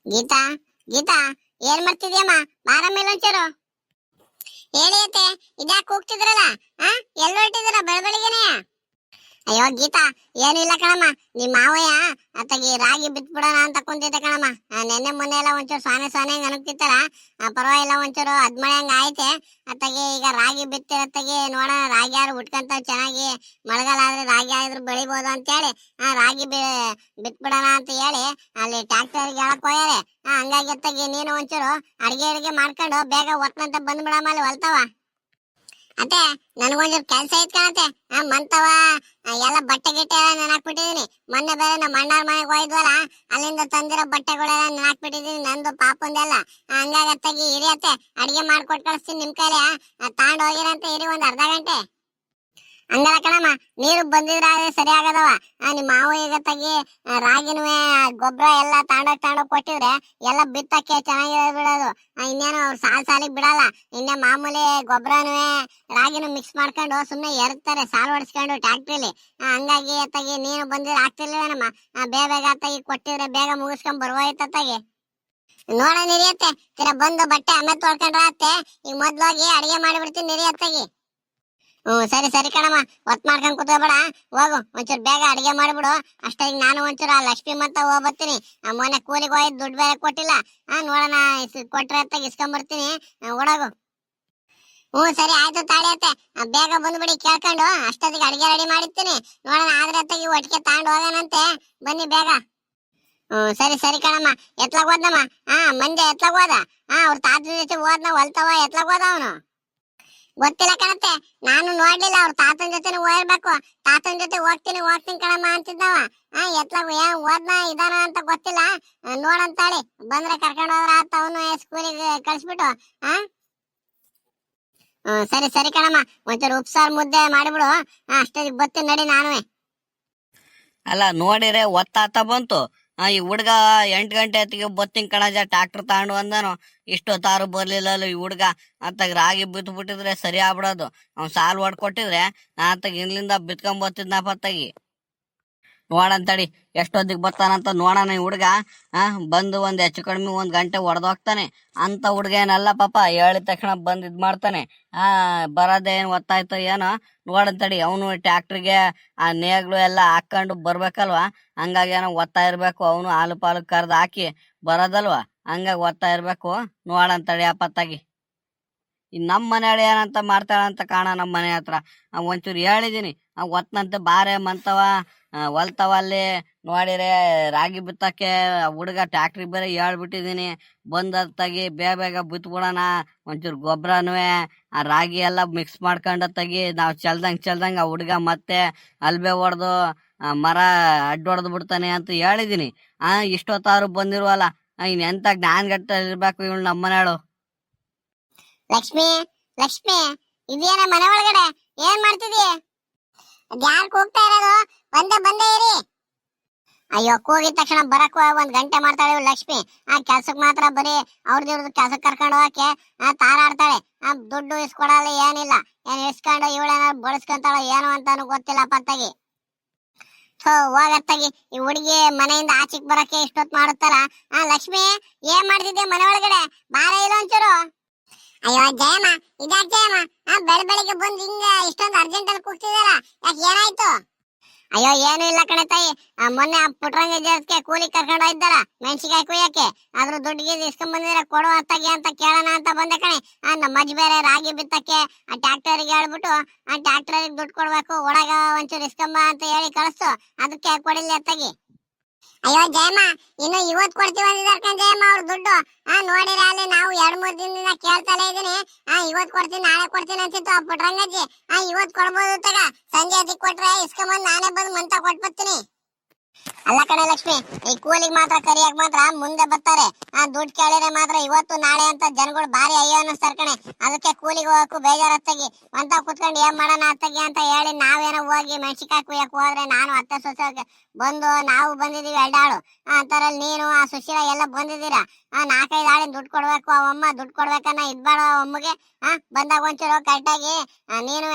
ಗೀತಾ, ಗೀತಾ, ಏನ್ ಮಾಡ್ತಿದ್ಯಮ್ಮ? ಬಾರ ಮೇಲೆ ಒಂಚೂರು ಹೇಳಿ ಅತ್ತೆ. ಇದ್ಯಾಕೆ ಕೂಗ್ತಿದ್ರಲ್ಲ? ಎಲ್ಲಿ ಹೊರಟಿದ್ದೀರ ಬೆಳಬೆಳಿಗ್ಗೆನೆ? ಅಯ್ಯೋ ಗೀತಾ, ಏನಿಲ್ಲ ಕಣಮ್ಮ. ನಿಮ್ ಮಾವಯ್ಯ ಅತ್ತಗಿ ರಾಗಿ ಬಿತ್ಬಿಡೋಣ ಅಂತ ಕುಂತಿದ್ದೆ ಕಣಮ್ಮ. ನೆನ್ನೆ ಮೊನ್ನೆ ಎಲ್ಲ ಒಂಚೂರು ಸಾನೆ ಸಾನೆ ಅನುಕ್ತಿತ್ತಲ್ಲ, ಪರವಾಗಿಲ್ಲ ಒಂಚೂರು ಅದ್ಮಳೆ ಹಂಗ ಆಯ್ತೆ. ಅತ್ತಗಿ ಈಗ ರಾಗಿ ಬಿತ್ತಿರತ್ತಗಿ ನೋಡೋಣ, ರಾಗಿ ಯಾರು ಉಟ್ಕಂತ ಚೆನ್ನಾಗಿ ಮಳೆಗಾಲ ಆದ್ರೆ ರಾಗಿ ಆದ್ರೂ ಬೆಳಿಬೋದು ಅಂತ ಹೇಳಿ ರಾಗಿ ಬಿತ್ಬಿಡೋಣ ಅಂತ ಹೇಳಿ ಅಲ್ಲಿ ಟ್ರ್ಯಾಕ್ಟರ್ಗೆ ಹೇಳಕ್ ಹೋಗ್ಯಾರೆ. ಹಂಗಾಗಿ ಅತ್ತಗಿ ನೀನು ಒಂಚೂರು ಅಡಿಗೆ ಮಾಡ್ಕೊಂಡು ಬೇಗ ಒತ್ತಂತ ಬಂದ್ಬಿಡಮ್ಮ ಅಲ್ಲಿ ಹೊಲ್ತವ. ಅತ್ತೆ, ನನ್ಗೊಂಚೂರು ಕೆಲ್ಸ ಐತ್ ಕಣತೆ. ಮಂತವ ಎಲ್ಲ ಬಟ್ಟೆ ಗಿಟ್ಟೆ ಎಲ್ಲ ನೆನಾಕ್ಬಿಟ್ಟಿದೀನಿ. ಮೊನ್ನೆ ಬೇರೆ ನಮ್ಮ ಅಣ್ಣಾರ್ ಮನೆಗೆ ಹೋಯ್ದ್ವಲ್ಲ, ಅಲ್ಲಿಂದ ತಂದಿರೋ ಬಟ್ಟೆಗಳೆಲ್ಲ ನೆನಾಕ್ಬಿಟ್ಟಿದೀನಿ, ನಂದು ಪಾಪಂದೆಲ್ಲ. ಹಂಗಾಗಿ ಅತ್ತಾಗಿ ಇರಿ ಅತ್ತೆ, ಅಡಿಗೆ ಮಾಡ್ಕೊಟ್ ಕಳಿಸ್ತೀನಿ ನಿಮ್ ಕೈಲಿ. ತಗೊಂಡ್ ಹೋಗಿರಂತೆ, ಇರಿ ಒಂದ್ ಅರ್ಧ ಗಂಟೆ. ಹಂಗಲ್ಲ ಕಣಮ್ಮ, ನೀರು ಬಂದಿದ್ರೆ ಸರಿ ಆಗದವ. ನಿಮ್ ಮಾವು ಈಗ ತಗಿ ರಾಗಿನೂ ಗೊಬ್ಬರ ಎಲ್ಲ ತಾಂಡೋಗ್ ಕೊಟ್ಟಿದ್ರೆ ಎಲ್ಲ ಬಿತ್ತಕ್ಕೆ ಚೆನ್ನಾಗಿರೋದು ಬಿಡೋದು. ಇನ್ನೇನು ಅವ್ರು ಸಾಲಿಗೆ ಬಿಡಲ್ಲ. ಇನ್ನೇ ಮಾಮೂಲಿ ಗೊಬ್ಬರನೂ ರಾಗಿನೂ ಮಿಕ್ಸ್ ಮಾಡ್ಕೊಂಡು ಸುಮ್ನೆ ಎರತ್ತಾರೆ ಸಾಲು ಹೊಡಿಸ್ಕೊಂಡು ಟ್ಯಾಕ್ಟ್ರಿಲಿ. ಹಂಗಾಗಿ ಅತ್ತಾಗಿ ನೀನು ಬಂದಿದ್ರೆ ಆಗ್ತಿರ್ಲಿಲ್ಲನಮ್ಮ. ಬೇಗ ಅತ್ತಾಗಿ ಕೊಟ್ಟಿದ್ರೆ ಬೇಗ ಮುಗಿಸ್ಕೊಂಡ್ ಬರ್ಬೋಯ್ತತ್ತಾಗಿ. ನೋಡ ನಿರಿಯತ್ತೆ, ಬಂದು ಬಟ್ಟೆ ಆಮೇಲೆ ತೊಳ್ಕೊಂಡ್ರ ಅತ್ತೆ. ಈಗ ಮೊದ್ಲೋಗಿ ಅಡಿಗೆ ಮಾಡಿಬಿಡ್ತೀನಿ ನಿರಿಯತ್ತಾಗಿ. ಸರಿ ಸರಿ ಕಣಮ್ಮ, ಒತ್ ಮಾಡ್ಕೊಂಡ್ ಕೂತ್ಕೋಬೇಡ, ಹೋಗು ಒಂಚೂರು ಬೇಗ ಅಡಿಗೆ ಮಾಡ್ಬಿಡು. ಅಷ್ಟಾಗಿ ನಾನು ಒಂಚೂರು ಆ ಲಕ್ಷ್ಮಿ ಮತ್ತ ಹೋಗ್ಬರ್ತೀನಿ. ಮೊನ್ನೆ ಕೂಲಿಗೆ ಹೋಯ್ತು, ದುಡ್ಡು ಬೇರೆ ಕೊಟ್ಟಿಲ್ಲ. ನೋಡೋಣ, ಕೊಟ್ರೆ ಅಂತ ಇಸ್ಕೊಂಬರ್ತೀನಿ, ಓಡೋಗು. ಸರಿ ಆಯ್ತು, ತಾಳಿಯತ್ತೆ. ಬೇಗ ಬಂದ್ಬಿಡಿ ಕೇಳ್ಕೊಂಡು. ಅಷ್ಟೊತ್ತಿಗೆ ಅಡಿಗೆ ರೆಡಿ ಮಾಡಿರ್ತೀನಿ. ನೋಡೋಣ ಆದ್ರೆ ಅತ್ತಗಿ ಒಟ್ಟಿಗೆ ತಗೊಂಡು ಹೋಗೋಣಂತೆ, ಬನ್ನಿ ಬೇಗ. ಸರಿ ಸರಿ ಕಣಮ್ಮ. ಎತ್ಲಾಗ ಹೋದಮ್ಮ? ಮಂಜೆ ಎತ್ಲಾಗ ಹೋದ? ಅವ್ರ ತಾತನ ಜೊತೆ ಹೋದ್ನ ಹೊಲ್ತವ, ಎತ್ಲಾಗ ಹೋದ ಅವನು? ಗೊತ್ತಿಲ್ಲ ಕಣತ್ತೆ, ನಾನು ನೋಡ್ಲಿಲ್ಲ. ಅವ್ರ ತಾತನ ಜೊತೆ ಹೋಗಿರ್ಬೇಕು. ತಾತನ ಜೊತೆ ಹೋಗ್ತೀನಿ ಕಣಮ್ಮ ಅಂತಿದ್ದವ. ಎತ್ಲಾಗ ಏನ್ ಹೋದ್ನ ಇದಾನ ಅಂತ ಗೊತ್ತಿಲ್ಲ. ನೋಡಂತಾಳಿ, ಬಂದ್ರೆ ಕರ್ಕೊಂಡು ಹೋದ್ರ ಆತ, ಅವನು ಸ್ಕೂಲಿಗೆ ಕಳ್ಸ್ಬಿಟ್ಟು. ಸರಿ ಸರಿ ಕಣಮ್ಮ, ಒಂಚೂರು ಉಪ್ಸಾರು ಮುದ್ದೆ ಮಾಡಿಬಿಡು. ಅಷ್ಟೊತ್ತಿಗೆ ಬರ್ತೀನಿ ನಡಿ ನಾನುವೆ. ಅಲ್ಲ ನೋಡಿರೆ ಒತ್ತಾತ ಬಂತು. ಈ ಹುಡ್ಗ 8 ಗಂಟೆ ಹೊತ್ತಿಗೆ ಬತ್ತಿನ ಕಣಜ ಟ್ರಾಕ್ಟರ್ ತಗೊಂಡು ಬಂದನು. ಇಷ್ಟೊತ್ತಾರು ಬರ್ಲಿಲ್ಲ ಈ ಹುಡ್ಗ. ಅತ್ತಾಗ ರಾಗಿ ಬಿತ್ತು ಬಿಟ್ಟಿದ್ರೆ ಸರಿ ಆಗ್ಬಿಡೋದು. ಅವ್ನು ಸಾಲು ಹೊಡ್ಕೊಟ್ಟಿದ್ರೆ ನಾ ಅತ್ತಾಗ ಇಲ್ಲಿಂದ ಬಿತ್ಕೊಂಡ್ ಬತ್ತಿದ್ನಪ್ಪ ಅತ್ತಾಗಿ. ನೋಡಂತಡಿ ಎಷ್ಟೊತ್ತಿಗೆ ಬರ್ತಾನಂತ ನೋಡೋಣ ಈ ಹುಡ್ಗ. ಬಂದು ಒಂದ್ ಹೆಚ್ಚು ಕಡಿಮೆ 1 ಗಂಟೆ ಹೊಡೆದೋಗ್ತಾನೆ ಅಂತ ಹುಡ್ಗ ಏನಲ್ಲ ಪಾಪ. ಹೇಳಿದ ತಕ್ಷಣ ಬಂದ್ ಇದ್ ಮಾಡ್ತಾನೆ. ಬರೋದೇನ್ ಒತ್ತಾಯ್ತು ಏನೋ ನೋಡಂತಡಿ. ಅವನು ಟ್ಯಾಕ್ಟ್ರಿಗೆ ಆ ನೇಗ್ಲು ಎಲ್ಲ ಹಾಕೊಂಡು ಬರ್ಬೇಕಲ್ವಾ, ಹಂಗಾಗಿ ಏನೋ ಒತ್ತಾ ಇರ್ಬೇಕು. ಅವನು ಹಾಲು ಪಾಲು ಕರ್ದು ಹಾಕಿ ಬರೋದಲ್ವಾ, ಹಂಗಾಗಿ ಒತ್ತಾ ಇರ್ಬೇಕು. ನೋಡಂತಡಿ ಅಪ್ಪತ್ತಾಗಿ. ನಮ್ಮ ಮನೆಯಳು ಏನಂತ ಮಾಡ್ತಾಳಂತ ಕಾಣ. ನಮ್ಮ ಮನೆ ಹತ್ರ ಒಂಚೂರು ಹೇಳಿದೀನಿ, ಒತ್ನಂತೆ ಬಾರೆ ಮಂತವ ಹೊಲ್ತವ ಅಲ್ಲಿ ನೋಡಿರೆ ರಾಗಿ ಬಿತ್ತಕ್ಕೆ. ಹುಡುಗ ಟ್ಯಾಕ್ಟ್ರಿ ಬೇರೆ ಹೇಳ್ಬಿಟ್ಟಿದೀನಿ, ಬಂದತ್ತಾಗಿ ಬೇಗ ಬಿತ್ಬಿಡೋಣ. ಒಂಚೂರು ಗೊಬ್ಬರನೂ ಆ ರಾಗಿ ಎಲ್ಲ ಮಿಕ್ಸ್ ಮಾಡ್ಕೊಂಡ ತಗಿ ನಾವು ಚಲ್ದಂಗ ಆ ಹುಡುಗ ಮತ್ತೆ ಅಲ್ಬೆ ಹೊಡೆದು ಮರ ಅಡ್ಡೊಡ್ದು ಬಿಡ್ತಾನೆ ಅಂತ ಹೇಳಿದೀನಿ. ಇಷ್ಟೊತ್ತಾರು ಬಂದಿರುವಲ್ಲ, ಇನ್ ಎಂತ ಜ್ಞಾನಗಟ್ಟ ಇರ್ಬೇಕು ಇವಳು ನಮ್ಮ ಮನೆಯಳು. ಲಕ್ಷ್ಮಿ, ಲಕ್ಷ್ಮಿ, ಇದೇನ ಮನೆ ಒಳಗಡೆ ಏನ್ ಮಾಡ್ತಿದೀಯ? ಅದ್ಯಾರು ಕೂಗ್ತಾ ಇರೋದು? ಬಂದೇ ಇರಿ. ಅಯ್ಯೋ, ಕೂಗಿದ ತಕ್ಷಣ ಬರಕ್ 1 ಗಂಟೆ ಮಾಡ್ತಾಳೆ ಲಕ್ಷ್ಮಿ. ಕೆಲ್ಸಕ್ ಮಾತ್ರ ಬರೀ ಅವ್ರದ್ದು ಕೆಲ್ಸಕ್ಕೆ ಕರ್ಕೊಂಡು ಹೋಗಕ್ಕೆ ತಾರಾಡ್ತಾಳೆ. ದುಡ್ಡು ಇಸ್ಕೊಡಲ್ಲ, ಏನಿಲ್ಲ. ಏನ್ ಇಸ್ಕೊಂಡು ಇವಳೇನಾದ್ರು ಬಳಸ್ಕೊಂತಾಳ ಏನು ಅಂತಾನು ಗೊತ್ತಿಲ್ಲ ಪತ್ತಾಗಿ. ಹೋಗತ್ತಾಗಿ. ಈ ಹುಡುಗಿ ಮನೆಯಿಂದ ಆಚೆಗೆ ಬರಕ್ಕೆ ಇಷ್ಟೊತ್ತು ಮಾಡುತ್ತಾರ. ಲಕ್ಷ್ಮಿ, ಏನ್ ಮಾಡ್ತಿದ್ದೆ ಮನೆ ಒಳಗಡೆ? ಬಾರ ಇಲ್ಲ ಒಂಚೂರು. ಅಯ್ಯೋ ಜಯಮ್ಮ, ಇದ್ಯಾಕೆ ಜಯಮ್ಮ ಬೆಳಿಗ್ಗೆ ಬಂದು ಹಿಂಗ ಇಷ್ಟೊಂದು ಅರ್ಜೆಂಟ್ ಅಲ್ಲಿ ಕೂಗ್ತಿದಾರ? ಯಾಕೆ, ಏನಾಯ್ತು? ಅಯ್ಯೋ ಏನು ಇಲ್ಲ ಕಣೆ ತಾಯಿ. ಮೊನ್ನೆ ಪುಟ್ರಂಗ ಜರ್ಸ್ಗೆ ಕೂಲಿ ಕರ್ಕೊಂಡು ಹೋಗಿದ್ದಾರ ಮೆಣಸಿಕಾಯಿ ಕುಯ್ಯಕ್ಕೆ. ಅದ್ರ ದುಡ್ಡಿಗೆ ಇಸ್ಕೊಂಡ್ ಬಂದಿರ ಕೊಡು ಅತ್ತಾಗಿ ಅಂತ ಕೇಳೋಣ ಅಂತ ಬಂದೆ ಕಣೆ. ನಮ್ಮ ಅಜ್ಜಿ ಬೇರೆ ರಾಗಿ ಬಿತ್ತಕ್ಕೆ ಟ್ರ್ಯಾಕ್ಟರ್ಗೆ ಹೇಳ್ಬಿಟ್ಟು ಟ್ರ್ಯಾಕ್ಟರ್ಗೆ ದುಡ್ಡು ಕೊಡ್ಬೇಕು, ಒಳಗ ಒಂಚೂರು ಇಸ್ಕೊಂಬ ಅಂತ ಹೇಳಿ ಕಳಿಸ್ತು. ಅದಕ್ಕೆ ಕೊಡಿಲ್ಲ ಅತ್ತಾಗಿ. ಅಯ್ಯೋ ಜಯಮ್ಮ, ಇನ್ನು ಇವತ್ತು ಕೊಡ್ತೀವಿ ಅಂದಿದ್ದಾರೆ ಕಣ್ ಜಯಮ್ಮ ಅವ್ರ ದುಡ್ಡು. ನೋಡಿರ ಅಲ್ಲಿ ನಾವು 2-3 ದಿನದಿಂದ ಕೇಳ್ತಲೇ ಇದೀನಿ. ಇವತ್ತು ಕೊಡ್ತೀನಿ ನಾಳೆ ಕೊಡ್ತೀನಿ ಅಂತಿತ್ತು ಆ ಪುಟ್ರಂಗಜ್ಜಿ. ಇವತ್ತು ಕೊಡ್ಬೋದು ತಗ. ಸಂಜೆ ಅದಕ್ಕೆ ಕೊಟ್ರೆ ಇಸ್ಕೊಂಬಂದ್ ನಾನೇ ಬಂದು ಮಂತ ಕೊಟ್ಬರ್ತೀನಿ. ಅಲ್ಲ ಕಣೆ ಲಕ್ಷ್ಮಿ, ಈ ಕೂಲಿಗೆ ಮಾತ್ರ ಕರಿಯಕ್ ಮಾತ್ರ ಮುಂದೆ ಬರ್ತಾರೆ. ದುಡ್ಡು ಕೇಳಿದ್ರೆ ಮಾತ್ರ ಇವತ್ತು ನಾಳೆ ಅಂತ ಜನಗಳು ಭಾರಿ ಅಯ್ಯೋ ಅನ್ನಿಸ್ತಾರ ಕಣೆ. ಅದಕ್ಕೆ ಕೂಲಿಗೆ ಹೋಗಕ್ಕೂ ಬೇಜಾರತ್ತಾಗಿ. ಅಂತ ಕುತ್ಕೊಂಡು ಏನ್ ಮಾಡೋಣ ಅತ್ತಾಗಿ ಅಂತ ಹೇಳಿ ನಾವೇನೋ ಹೋಗಿ ಮೆಣಸಿಕಾಯಿ ಕುಯ್ಯಕ್ ಹೋದ್ರೆ ನಾನು ಅತ್ತೆ ಸೊಸೆ ಬಂದು ನಾವು ಬಂದಿದೀವಿ 2 ಆಳು. ಅಂತಾರಲ್ಲಿ ನೀನು ಆ ಸುಶೀಲ ಎಲ್ಲ ಬಂದಿದ್ದೀರಾ. 4-5 ಆಳಿನ ದುಡ್ಡು ಕೊಡ್ಬೇಕು. ಅವಮ್ಮ ದುಡ್ಡು ಕೊಡ್ಬೇಕನ್ನ ಇದ್ಬೇಡ ಅಮ್ಮಗೆ. ಬಂದಾಗ ಒಂಚೂರು ಕರೆಕ್ಟಾಗಿ ನೀನು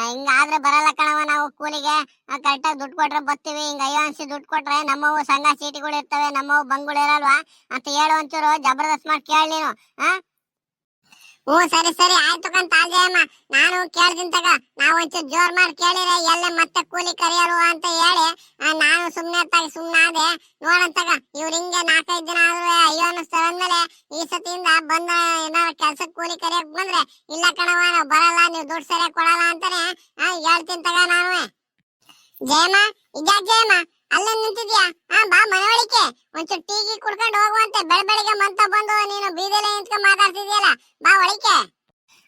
ಹಿಂಗಾದ್ರೆ ಬರಲ್ಲ ಕಣವ ನಾವು ಕೂಲಿಗೆ. ಕರೆಕ್ಟಾಗಿ ದುಡ್ಡು ಕೊಟ್ರೆ ಬರ್ತೀವಿ. ಹಿಂಗ ಅಯ್ಯೋ ಅನ್ಸಿ ದುಡ್ಡು ಕೊಟ್ರೆ ಕೊಟ್ರೆ ನಮ್ಮವು ಸಂಘ ಚೀಟಿಗಳು ಇರ್ತವೆ, ನಮ್ಮವು ಬಂಗುಳು ಇರಲ್ವಾ ಅಂತ ಹೇಳು ಒಂಚೂರು ಜಬರ್ದಸ್ತ್ ಮಾಡಿ ಕೇಳಿ ನೀನು. ಹ್ಞೂ ಸರಿ ಸರಿ ಆಯ್ತು ಕಂತ ಜಯಮ್ಮ, ನಾನು ಕೇಳ್ತೀನಿ ತಗ. ನಾವು ಒಂಚೂರು ಜೋರ್ ಮಾಡಿ ಕೇಳಿದ್ರೆ ಎಲ್ಲ ಮತ್ತೆ ಕೂಲಿ ಕರಿಯರು ಅಂತ ಹೇಳಿ ನಾನು ಸುಮ್ನಾದೆ ನೋಡಂತಗ. ಇವ್ರು ಹಿಂಗೆ 4-5 ದಿನ ಆದ್ರೂ ಅಯ್ಯೋ ಅನ್ನಿಸ್ತಾರೆ ಅಂದ್ಮೇಲೆ ಈ ಸತಿಯಿಂದ ಬಂದ ಏನಾರ ಕೆಲ್ಸಕ್ಕೆ ಕೂಲಿ ಕರಿಯಕ್ ಬಂದ್ರೆ ಇಲ್ಲ ಕಣವ ನಾವು ಬರಲ್ಲ, ನೀವು ದುಡ್ಡು ಸರಿಯಾಗಿ ಕೊಡಲ್ಲ ಅಂತಾನೆ ಹೇಳ್ತೀನಿ ತಗ ನಾನು. ಜಯಮ್ಮ ಇದ್ಯಾಕ್ ಜಯಮ್ಮ ಅಲ್ಲೇ ನಿಂತಿದ್ಯಾ? ಬಾ ಮನವಳಿಕೆ ಒಂಚೂರು ಟೀಗಿ ಕುಡ್ಕೊಂಡು ಹೋಗುವಂತೆ. ಬೆಳಬೆಳಿಗ್ಗೆ ಮಂತ ಬಂದು ನೀನು ಬೀದಿಲೇ ನಿಂತ್ಕೊಂಡ್ ಮಾತಾಡ್ತಿದ್ಯಲ್ಲ, ಬಾ ಒಳಿಕೆ.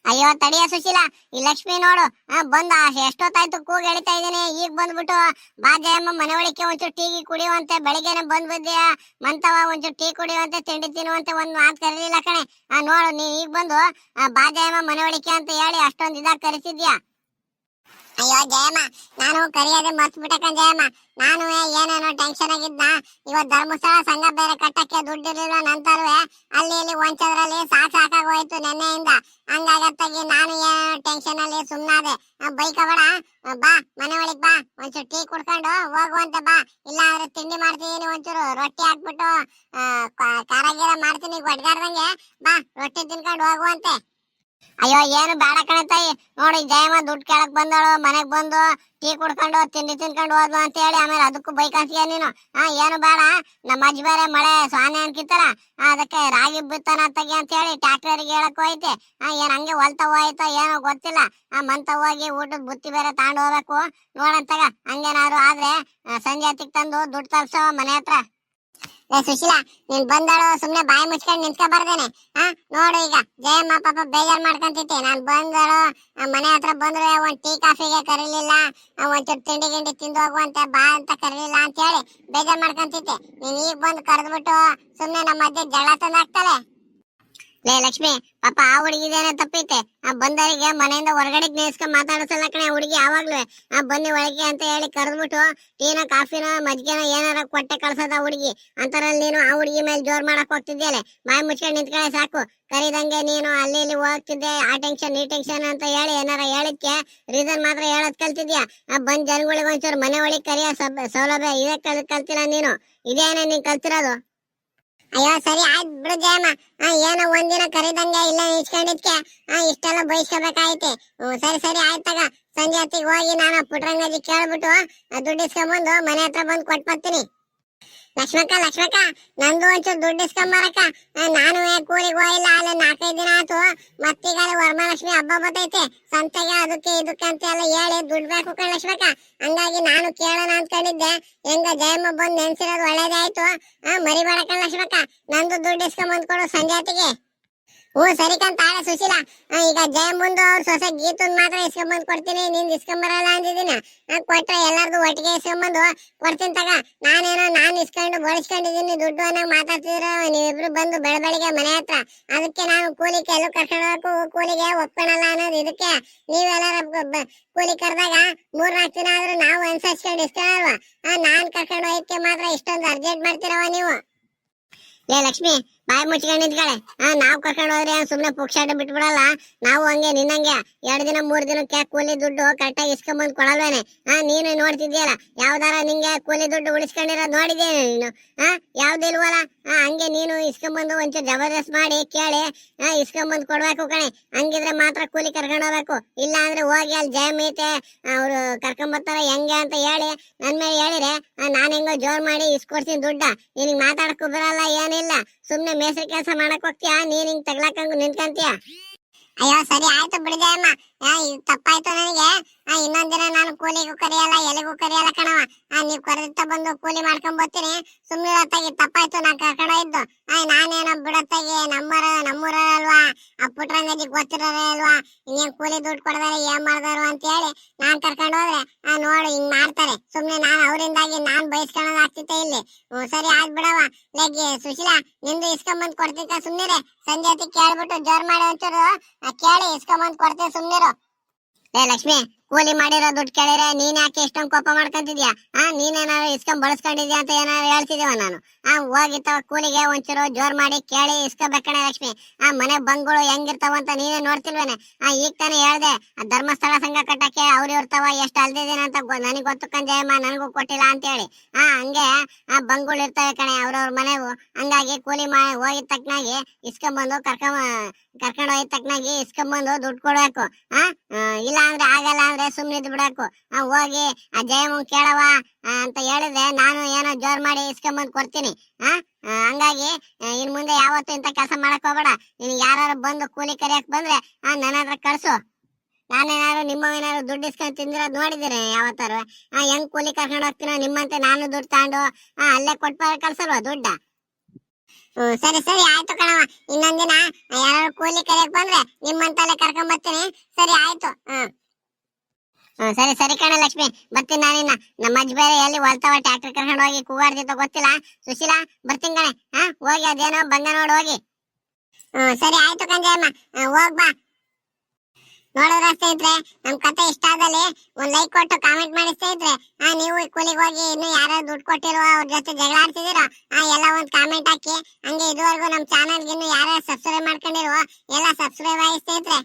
ಅಯ್ಯೋ ತಡಿಯ ಸುಶೀಲ, ಈ ಲಕ್ಷ್ಮಿ ನೋಡು ಬಂದ ಎಷ್ಟೊತ್ತಾಯ್ತು ಕೂಗ್ ಎಳಿತಾ ಇದೀನಿ, ಈಗ ಬಂದ್ಬಿಟ್ಟು ಬಾ ಜಯಮ್ಮ ಮನವಳಿಕೆ ಒಂಚೂರು ಟೀಗಿ ಕುಡಿಯುವಂತೆ. ಬೆಳಿಗ್ಗೆನೆ ಬಂದ್ಬಿದ್ಯಾ ಮಂತವ, ಒಂಚೂರು ಟೀ ಕುಡಿಯುವಂತೆ, ತಿಂಡಿ ತಿನ್ನುವಂತೆ ಒಂದ್ ಮಾತು ಕರೀಲಿಲ್ಲ ಕಣೆ. ನೋಡು ನೀ ಈಗ ಬಂದು ಬಾ ಜಯಮ್ಮ ಮನವಳಿಕೆ ಅಂತ ಹೇಳಿ ಅಷ್ಟೊಂದು ಇದಾಗ ಕರಿತಿದ್ಯಾ. ಅಯ್ಯೋ ಜಯಮ್ಮ, ನಾನು ಕರಿಯೋದೇ ಮರ್ತ್ಬಿಟ್ಟೆ ಕಣ್ ಜಯಮ್ಮ. ನಾನು ಏನೇನೋ ಟೆನ್ಷನ್ ಆಗಿದ್ನ. ಇವತ್ ಧರ್ಮಸ್ಥಳ ಸಂಘ ಬೇರೆ ಕಟ್ಟಕ್ಕೆ ದುಡ್ಡಿರ್ಲಿಲ್ಲ ನಂತರೂ ಅಲ್ಲಿ ಇಲ್ಲಿ ಒಂಚದ್ರಲ್ಲಿ ಸಾಕಾಗೋಯ್ತು ನೆನ್ನೆಯಿಂದ. ಹಂಗಾಗತ್ತಾಗಿ ನಾನು ಏನೇನೋ ಟೆನ್ಷನ್ ಅಲ್ಲಿ ಸುಮ್ನಾದೆ. ಬೈಕಬೇಡ, ಬಾ ಮನೆ ಒಳಗ್ ಬಾ, ಒಂಚೂರು ಟೀ ಕುಡ್ಕೊಂಡು ಹೋಗುವಂತೆ ಬಾ. ಇಲ್ಲ ಅಂದ್ರೆ ತಿಂಡಿ ಮಾಡ್ತಿದೀನಿ, ಒಂಚೂರು ರೊಟ್ಟಿ ಹಾಕ್ಬಿಟ್ಟು ಖಾರ ಮಾಡ್ತೀನಿ ಒಡ್ಗಾಡ್ದಂಗೆ. ಬಾ ರೊಟ್ಟಿ ತಿನ್ಕೊಂಡು ಹೋಗುವಂತೆ. ಅಯ್ಯೋ ಏನು ಬೇಡ ಕಣೆ ತಾಯಿ. ನೋಡಿ ಜಯಮ್ಮ ದುಡ್ಡು ಕೇಳಕ್ ಬಂದಳು, ಮನೆಗ್ ಬಂದು ಟೀ ಕುಡ್ಕೊಂಡು ತಿಂಡಿ ತಿನ್ಕೊಂಡು ಹೋದ್ಲು ಅಂತ ಹೇಳಿ ಆಮೇಲೆ ಅದಕ್ಕೂ ಬೈಕ್ ಅಂತೀಯ ನೀನು. ಏನು ಬೇಡ, ನಮ್ಮ ಅಜ್ಜಿ ಬೇರೆ ಮಳೆ ಸ್ವಾನೆ ಅನ್ಕಿತ್ತಾರ, ಅದಕ್ಕೆ ರಾಗಿ ಬಿತ್ತಾನ ತಗಿ ಅಂತ ಹೇಳಿ ಟ್ಯಾಕ್ಟರ್ಗೆ ಹೇಳಕ್ ಹೋಯ್ತೆ. ಏನ್ ಹಂಗೆ ಹೊಲ್ತಾ ಹೋಯ್ತಾ ಏನೋ ಗೊತ್ತಿಲ್ಲ. ಮಂತ ಹೋಗಿ ಊಟದ ಬುತ್ತಿ ಬೇರೆ ತಗೊಂಡು ಹೋಗ್ಬೇಕು ನೋಡಂತಾಗ. ಹಂಗೇನಾದ್ರು ಆದ್ರೆ ಸಂಜೆ ಹೊತ್ತಿಗೆ ತಂದು ದುಡ್ಡು ತಲ್ಸೋ ಮನೆ ಹತ್ರ. ಸುಶೀಲಾ ನೀನ್ ಬಂದಳು ಸುಮ್ನೆ ಬಾಯಿ ಮುಚ್ಕೊಂಡು ನಿಂತ್ಕೊ ಬರ್ದೇನೆ. ನೋಡು ಈಗ ಜಯಮ್ಮ ಪಾಪ ಬೇಜಾರ್ ಮಾಡ್ಕೊಂತಿದ್ದೆ. ನಾನ್ ಬಂದಳು ಮನೆ ಹತ್ರ ಬಂದ್ರೆ ಒಂದ್ ಟೀ ಕಾಫಿಗೆ ಕರೀಲಿಲ್ಲ, ಒಂಚೂರು ತಿಂಡಿ ಗಿಂಡಿ ತಿಂದು ಹೋಗುವಂತೆ ಬಾ ಅಂತ ಕರೀಲಿಲ್ಲ ಅಂತ ಹೇಳಿ ಬೇಜಾರ್ ಮಾಡ್ಕೊಂತಿದ್ದೆ. ನೀನ್ ಈಗ ಬಂದು ಕರೆದ್ಬಿಟ್ಟು ಸುಮ್ನೆ ನಮ್ಮ ಮಧ್ಯೆ ಜಗಳ ತಂದು ಹಾಕ್ತಾಳೆ. ಲೇ ಲಕ್ಷ್ಮಿ, ಪಾಪ ಆ ಹುಡುಗಿದೇನೆ ತಪ್ಪೈತೆ. ಬಂದವರಿಗೆ ಮನೆಯಿಂದ ಹೊರಗಡೆ ನಿಲ್ಸ್ಕೊಂಡ್ ಮಾತಾಡಿಸಲ್ಲ ಕಣೆ ಹುಡುಗಿ. ಯಾವಾಗ್ಲೂ ಬನ್ನಿ ಒಳಗೆ ಅಂತ ಹೇಳಿ ಕರೆದ್ಬಿಟ್ಟು ಟೀನ ಕಾಫಿನ ಮಜ್ಗೆನ ಏನಾರ ಕೊಟ್ಟೆ ಕಳ್ಸದ ಹುಡುಗಿ. ಅಂತರಲ್ಲಿ ನೀನು ಆ ಹುಡುಗಿ ಮೇಲೆ ಜೋರ್ ಮಾಡಕ್ ಹೋಗ್ತಿದ್ಯಲೆ. ಬಾಯಿ ಮುಚ್ಕೊಂಡು ನಿಂತ್ಕೊಳ್ಳೆ ಸಾಕು. ಕರಿದಂಗೆ ನೀನು ಅಲ್ಲಿ ಇಲ್ಲಿ ಹೋಗ್ತಿದ್ದೆ, ಆ ಟೆನ್ಷನ್ ಈ ಟೆನ್ಷನ್ ಅಂತ ಹೇಳಿ ಏನಾರ ಹೇಳಿದ್ಕೆ ರೀಸನ್ ಮಾತ್ರ ಹೇಳೋದ್ ಕಲ್ತಿದ್ಯಾ. ಬಂದ್ ಜನಗಳಿಗೆ ಒಂಚೂರು ಮನೆ ಒಳಗೆ ಕರಿಯೋ ಸೌಲಭ್ಯ ಇದೇ ಕಲ್ತಿಲ್ಲ ನೀನು. ಇದೇನೇ ನೀನ್ ಕಲ್ತಿರೋದು. ಅಯ್ಯೋ ಸರಿ ಆಯ್ತು ಬಿಡು ಜಯಮ್ಮ. ಏನೋ ಒಂದಿನ ಕರಿದಂಗೆ ಇಲ್ಲ ಇಸ್ಕೊಂಡಿದ್ಕೆ ಇಷ್ಟೆಲ್ಲ ಬಯಸ್ಕೋಬೇಕಾಯ್ತೆ. ಸರಿ ಸರಿ ಆಯ್ತಾಗ. ಸಂಜೆ ಹೊತ್ತಿಗೆ ಹೋಗಿ ನಾನು ಪುಟ್ರಂಗಜ್ಜಿ ಕೇಳ್ಬಿಟ್ಟು ದುಡ್ಡು ಇಸ್ಕೊಂಬಂದು ಮನೆ ಹತ್ರ ಬಂದು ಕೊಟ್ಬರ್ತೀನಿ. ಲಕ್ಷ್ಮಕ್ಕ ನಂದು ಒಂಚೂರು ದುಡ್ಡು ಇಸ್ಕೊಂಬರಕ್ಕ. ನಾನು ಕೂಲಿಗೆ ಹೋಗಿಲ್ಲ, ಅಲ್ಲಿ 4-5 ದಿನ ಆಯ್ತು. ಮತ್ತೀಗ ವರಮಹಾಲಕ್ಷ್ಮಿ ಹಬ್ಬ ಬರ್ತೈತೆ, ಸಂತೆಗೆ ಅದಕ್ಕೆ ಇದಕ್ಕೆ ಅಂತ ಎಲ್ಲ ಹೇಳಿ ದುಡ್ಡು ಬೇಕು ಕಣ್ ಲಕ್ಷ್ಮಕ್ಕ. ಹಂಗಾಗಿ ನಾನು ಕೇಳೋಣ ಅಂದ್ಕೊಂಡಿದ್ದೆ. ಹೆಂಗ ಜಯಮ್ಮ ಬಂದು ನೆನ್ಸಿರೋದು ಒಳ್ಳೇದೇ ಆಯ್ತು. ಮರಿಬೇಡ ಕಣ್ ಲಕ್ಷ್ಮಕ್ಕ, ನಂದು ದುಡ್ಡು ಇಸ್ಕೊಂಬಂದ್ ಕೊಡು ಸಂಜೆ ಹೊತ್ತಿಗೆ. ಸರಿ ಕಂತ ಸುಶೀಲ. ಈಗ ಜಯಮ್ಮಂದು ಅವ್ರ ಸೊಸೆ ಗೀತನ್ ಮಾತ್ರ ಇಸ್ಕೊಂಬಂದ್ ಕೊಡ್ತೀನಿ, ನಿಂದ್ ಇಸ್ಕೊಂಬರಲ್ಲ ಅಂದಿದ್ದೀನಿ. ಕೊಟ್ರೆ ಎಲ್ಲಾರ್ದು ಒಟ್ಟಿಗೆ ಇಸ್ಕೊಂಬಂದು ಕೊಡ್ತೀನಿ ತಗ. ನಾನು ಇಸ್ಕೊಂಡು ಬಳಸ್ಕೊಂಡಿದೀನಿ ದುಡ್ಡು ಅನ್ನೋ ಮಾತಾಡ್ತಿದ್ರ ನೀವಿಬ್ರು ಬಂದು ಬೆಳಬೆಳಿಗ್ಗೆ ಮನೆ ಹತ್ರ. ಅದಕ್ಕೆ ನಾನು ಕೂಲಿ ಕೆಲವು ಕರ್ಕೊಂಡು ಹೋಗಕ್ಕೂ ಕೂಲಿಗೆ ಒಪ್ಕೊಳಲ್ಲ ಅನ್ನೋದು ಇದಕ್ಕೆ. ನೀವೆಲ್ಲಾರ ಕೂಲಿ ಕರೆದಾಗ 3-4 ದಿನ ಆದ್ರೂ ನಾವು ಅನ್ಸರ್ಸ್ಕೊಂಡು ಇಸ್ಕೊಳಲ್ವಾ? ನಾನ್ ಕರ್ಕೊಂಡು ಹೋಗಕ್ಕೆ ಮಾತ್ರ ಇಷ್ಟೊಂದು ಅರ್ಜೆಂಟ್ ಮಾಡ್ತಿರವ ನೀವು. ಲೇ ಲಕ್ಷ್ಮಿ, ಬಾಯಿ ಮುಚ್ಕೊಂಡು ನಿಂತ್ಕಳೆ. ನಾವ್ ಕರ್ಕೊಂಡು ಹೋದ್ರೆ ಸುಮ್ನೆ ಪುಕ್ಷಾಟ ಬಿಟ್ಬಿಡಲ್ಲ. ನಾವು ಹಂಗೆ ನಿನ್ನಂಗೆ 2 ದಿನ 3 ದಿನಕ್ಕೆ ಕೂಲಿ ದುಡ್ಡು ಕರೆಕ್ಟಾಗಿ ಇಸ್ಕೊಂಬಂದ್ ಕೊಡಲ್ವೇನೆ. ನೀನು ನೋಡ್ತಿದ್ಯಲ್ಲ, ಯಾವ್ದಾರ ನಿಂಗೆ ಕೂಲಿ ದುಡ್ಡು ಉಳಿಸ್ಕೊಂಡಿರೋದ್ ನೋಡಿದ್ಯೇನೆ ನೀನು? ಯಾವ್ದಿಲ್ವಲ್ಲ. ಹಂಗೆ ನೀನು ಇಸ್ಕೊಂಬಂದು ಒಂಚೂರು ಜಬರ್ದಸ್ತ್ ಮಾಡಿ ಕೇಳಿ ಇಸ್ಕೊಂಬಂದ್ ಕೊಡ್ಬೇಕು ಕಣೆ. ಹಂಗಿದ್ರೆ ಮಾತ್ರ ಕೂಲಿ ಕರ್ಕೊಂಡು ಹೋಗ್ಬೇಕು. ಇಲ್ಲ ಅಂದ್ರೆ ಹೋಗಿ ಅಲ್ಲಿ ಜಯಮೀತೆ ಅವ್ರು ಕರ್ಕೊಂಬರ್ತಾರ ಹೆಂಗೆ ಅಂತ ಹೇಳಿ ನನ್ ಮೇಲೆ ಹೇಳಿದ್ರೆ ನಾನ್ ಹೆಂಗೋ ಜೋರ್ ಮಾಡಿ ಇಸ್ಕೊಡ್ತೀನಿ ದುಡ್ಡ. ನಿನಗ್ ಮಾತಾಡಕ್ಕೂ ಬರಲ್ಲ ಏನಿಲ್ಲ, ಸುಮ್ನೆ ಮೇಸ್ರಿ ಕೆಲಸ ಮಾಡಕ್ ಹೋಗ್ತೀಯ, ನೀನ್ ಹಿಂಗ್ ತಗ್ಲಾಕಂಗ್ ನಿಂತ್ಕಂತೀಯ. ಅಯ್ಯೋ ಸರಿ ಆಯ್ತು ಬಿಡು ಜಯಮ್ಮ, ತಪ್ಪಾಯ್ತು ನನಗೆ. ಇನ್ನೊಂದಿನ ನಾನು ಕೂಲಿಗೂ ಕರಿಯಲ್ಲ, ಎಲ್ಲಿಗೂ ಕರಿಯಲ್ಲ ಕಣವ. ನೀವ್ ಕರೆದಿತ್ತ ಬಂದು ಕೂಲಿ ಮಾಡ್ಕೊಂಡ್ ಬರ್ತೀನಿ. ಸುಮ್ನೆ ಹೊತ್ತಾಗಿ ತಪ್ಪಾಯ್ತು, ನಾ ಕರ್ಕೊಂಡೋಯ್ತು. ನಾನೇನೋ ಬಿಡತ್ತಾಗಿ ನಮ್ಮೂರ ಅಲ್ವಾ, ಆ ಪುಟ್ರಂಗಜ್ಜಿ ಗೊತ್ತಿರೋರೇ ಅಲ್ವಾ, ಇನ್ನೇನ್ ಕೂಲಿ ದುಡ್ಡು ಕೊಡದಾರೆ ಏನ್ ಮಾಡ್ದಾರು ಅಂತ ಹೇಳಿ ನಾನ್ ಕರ್ಕೊಂಡು ಹೋದ್ರೆ ನೋಡು ಹಿಂಗ್ ಮಾಡ್ತಾರೆ. ಸುಮ್ನೆ ನಾನ್ ಅವರಿಂದಾಗಿ ನಾನ್ ಬಯಸ್ಕೊಳ್ಳೋದ್ ಆಗ್ತಿತ್ತೆ ಇಲ್ಲಿ. ಸರಿ ಆಯ್ತು ಬಿಡವ. ಲೆಗ್ಗೆ ಸುಶೀಲಾ, ನಿಂದು ಇಸ್ಕೊಂಬಂದ್ ಕೊಡ್ತಿದ್ದ ಸುಮ್ನಿರೆ. ಸಂಜೆ ಹೊತ್ತಿಗೆ ಕೇಳ್ಬಿಟ್ಟು ಜೋರ್ ಮಾಡಿ ಒಂಚೂರು ಕೇಳಿ ಇಸ್ಕೊಂಬಂದ್ ಕೊಡ್ತೇವೆ ಸುಮ್ನಿರು. ಲಕ್ಷ್ಮಿ, ಕೂಲಿ ಮಾಡಿರೋ ದುಡ್ಡು ಕೇಳಿದ್ರೆ ನೀನ್ ಯಾಕೆ ಇಷ್ಟೊಂದು ಕೋಪ ಮಾಡ್ಕೊಂತಿದ್ಯಾ? ನೀನೇನಾದ್ರು ಇಸ್ಕೊಂಡ್ ಬಳಸ್ಕೊಂಡಿದ್ಯಾ ಅಂತ ಏನಾದ್ರು ಹೇಳ್ತಿದೀವ ನಾನು? ಹೋಗಿತ್ತವ ಕೂಲಿಗೆ ಒಂಚೂರು ಜೋರ್ ಮಾಡಿ ಕೇಳಿ ಇಸ್ಕೋಬೇಕಣೆ ಲಕ್ಷ್ಮಿ. ಮನೆ ಬಂಗಳು ಹೆಂಗಿರ್ತಾವ ಅಂತ ನೀನೇ ನೋಡ್ತಿಲ್ವೇನೆ? ಈಗ ತಾನೇ ಹೇಳ್ದೆ ಧರ್ಮಸ್ಥಳ ಸಂಘ ಕಟ್ಟಕ್ಕೆ ಅವ್ರು ಇರ್ತಾವ ಎಷ್ಟ್ ಅಲ್ದಿದೀನಿ ಅಂತ ನನಗ್ ಗೊತ್ತು ಕಂಜಯಮ್ಮ, ನನಗೂ ಕೊಟ್ಟಿಲ್ಲ ಅಂತ ಹೇಳಿ. ಹಂಗೆ ಬಂಗುಳು ಇರ್ತವೆ ಕಣೆ ಅವ್ರವ್ರ ಮನೆವು. ಹಂಗಾಗಿ ಕೂಲಿ ಹೋಗಿದ ತಕ್ಕನಾಗಿ ಇಸ್ಕೊಂಬಂದು ಕರ್ಕೊಂಡು ಹೋಗಿದ ತಕ್ಕನಾಗಿ ಇಸ್ಕೊಂಬಂದು ದುಡ್ಡು ಕೊಡ್ಬೇಕು. ಇಲ್ಲ ಅಂದ್ರೆ ಆಗಲ್ಲ ಅಂದ್ರೆ ಸುಮ್ನೆ ಇದ್ ಬಿಡಬೇಕು. ಹೋಗಿ ಜಯಮ್ಮನ್ ಕೇಳವ ಅಂತ ಹೇಳಿದ್ರೆ ನಾನು ಏನೋ ಜೋರ್ ಮಾಡಿ ಇಸ್ಕೊಂಬಂದ್ ಕೊಡ್ತೀನಿ. ಹಂಗಾಗಿ ಇನ್ ಮುಂದೆ ಯಾವತ್ತು ಇಂತ ಕೆಲಸ ಮಾಡಕ್ ಹೋಗ್ಬೇಡ. ನೀನ್ ಯಾರು ಬಂದು ಕೂಲಿ ಕರಿಯಕ್ ಬಂದ್ರೆ ನನ್ನ ಹತ್ರ ಕಳ್ಸು. ನಾನೇನಾದ್ರು ನಿಮ್ಮವೇನಾದ್ರು ದುಡ್ಡು ಇಸ್ಕೊಂಡ್ ತಿಂದಿರೋದ್ ನೋಡಿದಿರಿ ಯಾವತ್ತಾರು? ಹೆಂಗ್ ಕೂಲಿ ಕರ್ಕೊಂಡು ಹೋಗ್ತೀನೋ ನಿಮ್ಮಂತೆ ನಾನು ದುಡ್ಡು ತಗೊಂಡು ಅಲ್ಲೇ ಕೊಟ್ಟ ಕಳ್ಸಲ್ವಾ ದುಡ್ಡ? ಸರಿ ಸರಿ ಆಯ್ತು ಕಣವ. ಇನ್ನೊಂದಿನ ಯಾರು ಕೂಲಿ ಕರಿಯಕ್ ಬಂದ್ರೆ ನಿಮ್ಮಂತಲ್ಲೇ ಕರ್ಕೊಂಡ್ ಬರ್ತೀನಿ. ಸರಿ ಆಯ್ತು. ಸರಿ ಸರಿ ಕಣ ಲಕ್ಷ್ಮಿ, ಬರ್ತೀನಿ ನಾನಿನ್ನ. ನಮ್ಮ ಅಜ್ಜ ಬೇರೆ ಎಲ್ಲಿ ಹೊಲ್ತಾವ ಟ್ರ್ಯಾಕ್ಟರ್ ಕರ್ಕೊಂಡು ಹೋಗಿ ಕೂಗಾಡ್ದಿತ್ತೋ ಗೊತ್ತಿಲ್ಲ. ಸುಶೀಲಾ ಬರ್ತೀನಿ ಕಣೆ. ಹೋಗಿ ಅದೇನೋ ಬಂದ ನೋಡಿ ಹೋಗಿ. ಸರಿ ಆಯ್ತು ಕಂಜಯಮ್ಮ, ಹೋಗ್ಬಾ. ನೋಡಿದ್ರ ಸ್ನೇಹಿತರೆ, ನಮ್ ಕತೆ ಇಷ್ಟ ಆದಲ್ಲಿ ಒಂದ್ ಲೈಕ್ ಕೊಟ್ಟು ಕಾಮೆಂಟ್ ಮಾಡಿ ಸ್ನೇಹಿತರೆ. ನೀವು ಕೂಲಿಗೆ ಹೋಗಿ ಇನ್ನು ಯಾರು ದುಡ್ಡು ಕೊಟ್ಟಿರುವ ಅವ್ರ ಜೊತೆ ಜಗಳ ಆಡ್ತಿದಿರೋ ಎಲ್ಲ ಒಂದ್ ಕಾಮೆಂಟ್ ಹಾಕಿ. ಹಂಗೆ ಇದುವರೆಗೂ ನಮ್ ಚಾನಲ್ಗೆ ಇನ್ನು ಯಾರು ಸಬ್ಸ್ಕ್ರೈಬ್ ಮಾಡ್ಕೊಂಡಿರುವ ಎಲ್ಲ ಸಬ್ಸ್ಕ್ರೈಬ್ ಆಗಿ ಸ್ನೇಹಿತರೆ.